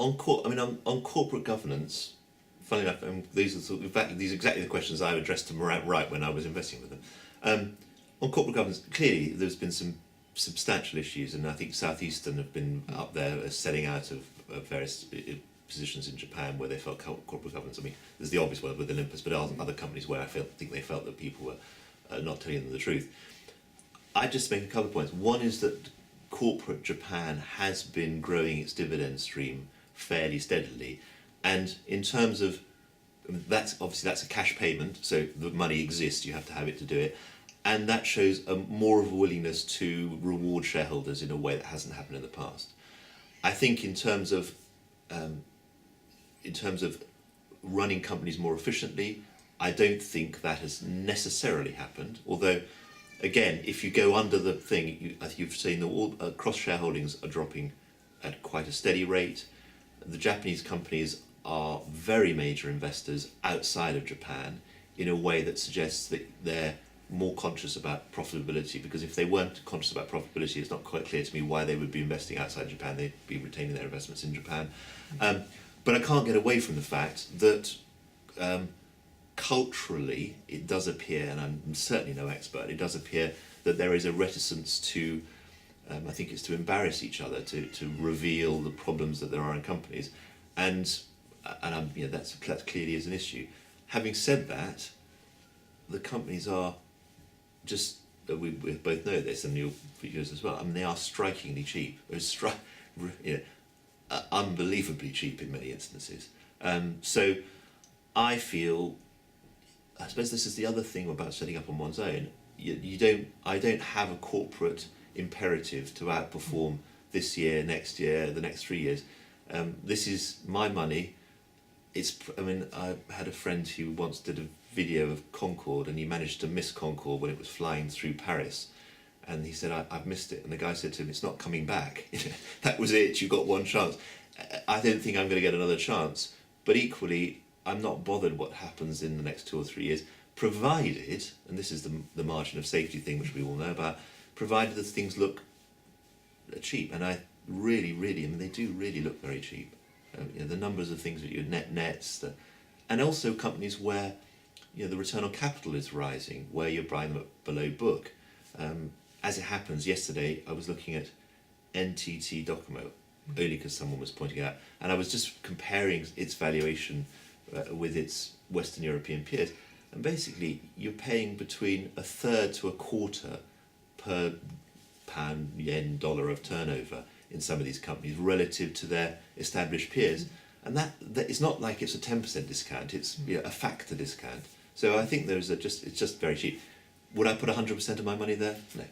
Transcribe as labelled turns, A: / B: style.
A: on corporate governance, funnily enough, these are exactly the questions I addressed to Morant Wright when I was investing with them. On corporate governance, clearly there's been some substantial issues, and I think Southeastern have been up there as selling out of various positions in Japan where they felt corporate governance. I mean, there's the obvious one with Olympus, but other companies where I think they felt that people were not telling them the truth. I just make a couple of points. One is that corporate Japan has been growing its dividend stream fairly steadily, and in terms of that's a cash payment, so the money exists, you have to have it to do it, and that shows more of a willingness to reward shareholders in a way that hasn't happened in the past. I think in terms of running companies more efficiently, I don't think that has necessarily happened, although again, if you go under the thing, you've seen that all cross shareholdings are dropping at quite a steady rate. The Japanese companies are very major investors outside of Japan in a way that suggests that they're more conscious about profitability, because if they weren't conscious about profitability, it's not quite clear to me why they would be investing outside Japan. They'd be retaining their investments in Japan. But I can't get away from the fact that culturally it does appear, and I'm certainly no expert, it does appear that there is a reticence to, I think it's to embarrass each other, to reveal the problems that there are in companies, and that clearly is an issue. Having said that, the companies are just, we both know this, and you'll for yours as well, I mean, they are strikingly cheap. Unbelievably cheap in many instances. So I suppose this is the other thing about setting up on one's own. I don't have a corporate imperative to outperform this year, next year, the next 3 years. This is my money. I had a friend who once did a video of Concorde, and he managed to miss Concorde when it was flying through Paris. And he said, I've missed it. And the guy said to him, it's not coming back. That was it, you got one chance. I don't think I'm going to get another chance. But equally, I'm not bothered what happens in the next 2 or 3 years, provided, and this is the margin of safety thing which we all know about, provided that things look cheap. And I really, they do really look very cheap. The numbers of things that your nets, and also companies where the return on capital is rising, where you're buying them at below book. As it happens, yesterday I was looking at NTT Docomo, only because someone was pointing out, and I was just comparing its valuation with its Western European peers, and basically you're paying between a third to a quarter per pound, yen, dollar of turnover in some of these companies relative to their established peers, and that it's not like it's a 10% discount, it's a factor discount. So I think it's just very cheap. Would I put 100% of my money there? No.